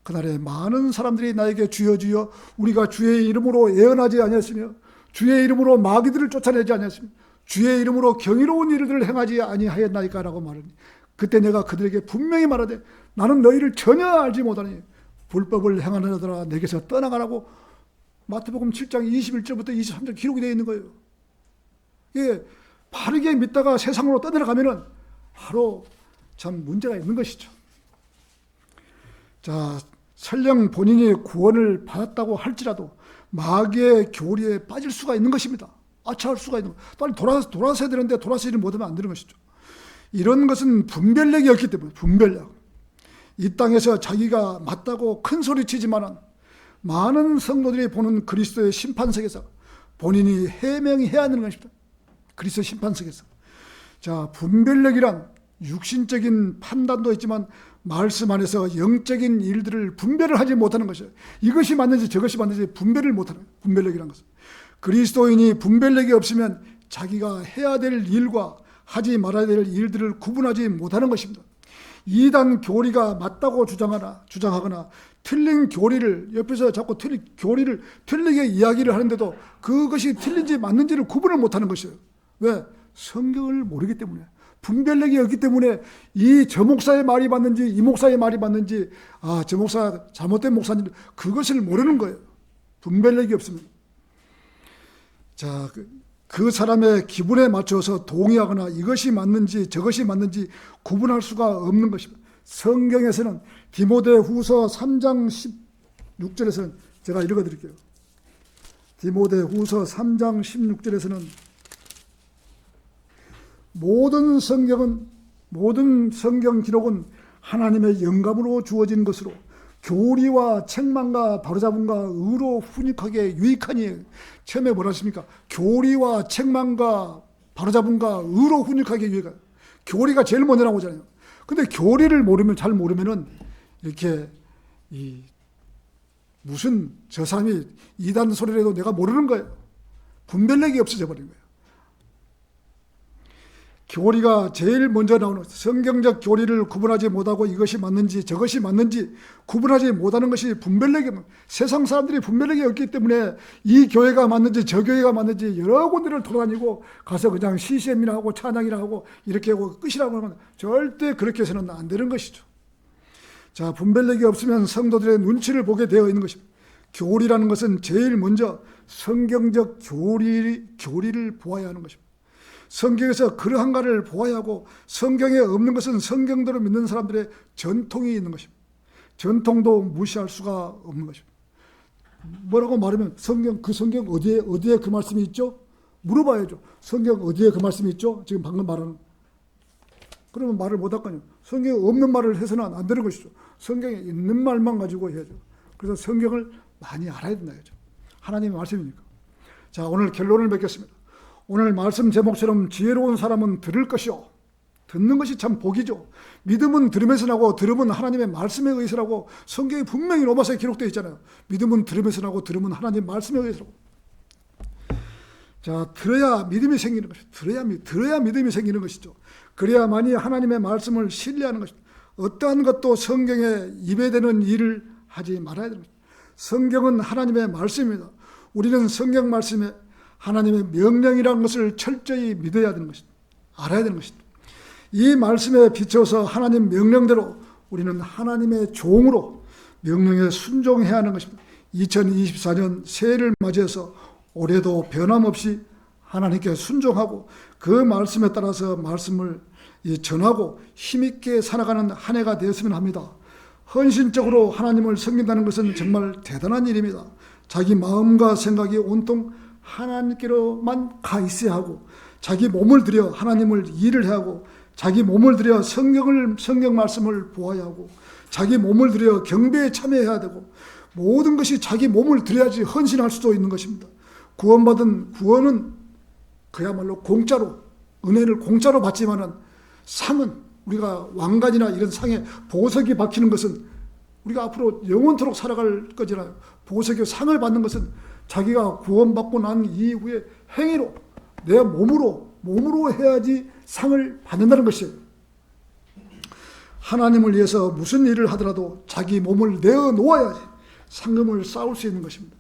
그날에 많은 사람들이 나에게 주여 주여 우리가 주의 이름으로 예언하지 아니했으며 주의 이름으로 마귀들을 쫓아내지 아니했으며 주의 이름으로 경이로운 일들을 행하지 아니하였나이까라고 말하니 그때 내가 그들에게 분명히 말하되 나는 너희를 전혀 알지 못하니 불법을 행하는 자들아 내게서 떠나가라고 마태복음 7장 21절부터 23절 기록이 되어 있는 거예요. 예, 바르게 믿다가 세상으로 떠내려가면은 바로 참 문제가 있는 것이죠. 자, 설령 본인이 구원을 받았다고 할지라도 마귀의 교리에 빠질 수가 있는 것입니다. 아차할 수가 있는 거예요. 빨리 돌아서야 되는데 돌아서지 못하면 안 되는 것이죠. 이런 것은 분별력이 없기 때문에 분별력. 이 땅에서 자기가 맞다고 큰 소리 치지만은 많은 성도들이 보는 그리스도의 심판석에서 본인이 해명해야 하는 것입니다. 그리스도 심판석에서. 자, 분별력이란 육신적인 판단도 있지만 말씀 안에서 영적인 일들을 분별을 하지 못하는 것이에요. 이것이 맞는지 저것이 맞는지 분별을 못하는 거예요. 분별력이라는 것은. 그리스도인이 분별력이 없으면 자기가 해야 될 일과 하지 말아야 될 일들을 구분하지 못하는 것입니다. 이단 교리가 맞다고 주장하거나 틀린 교리를 옆에서 자꾸 교리를 틀리게 이야기를 하는데도 그것이 틀린지 맞는지를 구분을 못하는 것이에요. 왜? 성경을 모르기 때문에. 분별력이 없기 때문에 저 목사의 말이 맞는지 이 목사의 말이 맞는지 저 목사 잘못된 목사인지 그것을 모르는 거예요. 분별력이 없습니다. 자, 그 사람의 기분에 맞춰서 동의하거나 이것이 맞는지 저것이 맞는지 구분할 수가 없는 것입니다. 성경에서는 디모데후서 3장 16절에서는 제가 읽어드릴게요. 디모데후서 3장 16절에서는 모든 성경 기록은 하나님의 영감으로 주어진 것으로 교리와 책망과 바로잡음과 의로 훈육하게 유익하니. 처음에 뭐라 했습니까? 교리와 책망과 바로잡음과 의로 훈육하게 유익하니. 교리가 제일 먼저 나오잖아요. 근데 교리를 잘 모르면은 이렇게 무슨 저 사람이 이단 소리를 해도 내가 모르는 거예요. 분별력이 없어져 버린 거예요. 교리가 제일 먼저 나오는 성경적 교리를 구분하지 못하고 이것이 맞는지 저것이 맞는지 구분하지 못하는 것이 분별력이. 세상 사람들이 분별력이 없기 때문에 이 교회가 맞는지 저 교회가 맞는지 여러 군데를 돌아다니고 가서 그냥 CCM이나 하고 찬양이나 하고 이렇게 하고 끝이라고 하면 절대 그렇게 해서는 안 되는 것이죠. 자, 분별력이 없으면 성도들의 눈치를 보게 되어 있는 것입니다. 교리라는 것은 제일 먼저 성경적 교리를 보아야 하는 것입니다. 성경에서 그러한가를 보아야 하고, 성경에 없는 것은 성경대로 믿는 사람들의 전통이 있는 것입니다. 전통도 무시할 수가 없는 것입니다. 뭐라고 말하면 그 성경 어디에 그 말씀이 있죠? 물어봐야죠. 성경 어디에 그 말씀이 있죠? 지금 방금 말하는. 그러면 말을 못할 거아니에요. 성경에 없는 말을 해서는 안 되는 것이죠. 성경에 있는 말만 가지고 해야죠. 그래서 성경을 많이 알아야 된다 이거죠. 하나님의 말씀이니까. 자, 오늘 결론을 맺겠습니다. 오늘 말씀 제목처럼 지혜로운 사람은 들을 것이요. 듣는 것이 참 복이죠. 믿음은 들으면서 나고 들음은 하나님의 말씀에 의해서라고 성경이 분명히 로마서에 기록되어 있잖아요. 믿음은 들으면서 나고 들음은 하나님의 말씀에 의해서라고. 자, 들어야 믿음이 생기는 것이죠. 들어야 믿음이 생기는 것이죠. 그래야만이 하나님의 말씀을 신뢰하는 것입니다. 어떠한 것도 성경에 입에대는 일을 하지 말아야 됩니다. 성경은 하나님의 말씀입니다. 우리는 성경 말씀에 하나님의 명령이라는 것을 철저히 믿어야 되는 것입니다. 알아야 되는 것입니다. 이 말씀에 비춰서 하나님 명령대로 우리는 하나님의 종으로 명령에 순종해야 하는 것입니다. 2024년 새해를 맞이해서 올해도 변함없이 하나님께 순종하고 그 말씀에 따라서 말씀을 전하고 힘있게 살아가는 한 해가 되었으면 합니다. 헌신적으로 하나님을 섬긴다는 것은 정말 대단한 일입니다. 자기 마음과 생각이 온통 하나님께로만 가 있어야 하고, 자기 몸을 들여 하나님을 일을 해야 하고, 자기 몸을 들여 성경 말씀을 보아야 하고, 자기 몸을 들여 경배에 참여해야 되고, 모든 것이 자기 몸을 들여야지 헌신할 수도 있는 것입니다. 구원은 그야말로 공짜로, 은혜를 공짜로 받지만은 상은, 우리가 왕관이나 이런 상에 보석이 박히는 것은 우리가 앞으로 영원토록 살아갈 거잖아요. 보석의 상을 받는 것은 자기가 구원받고 난 이후에 행위로, 내 몸으로 해야지 상을 받는다는 것이에요. 하나님을 위해서 무슨 일을 하더라도 자기 몸을 내어놓아야지 상금을 쌓을 수 있는 것입니다.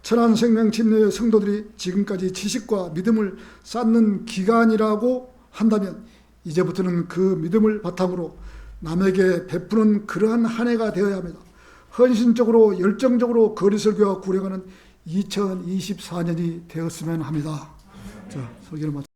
천안생명 침례의 성도들이 지금까지 지식과 믿음을 쌓는 기간이라고 한다면 이제부터는 그 믿음을 바탕으로 남에게 베푸는 그러한 한 해가 되어야 합니다. 헌신적으로 열정적으로 거리설교와 구령하는 2024년이 되었으면 합니다. 자, 설교를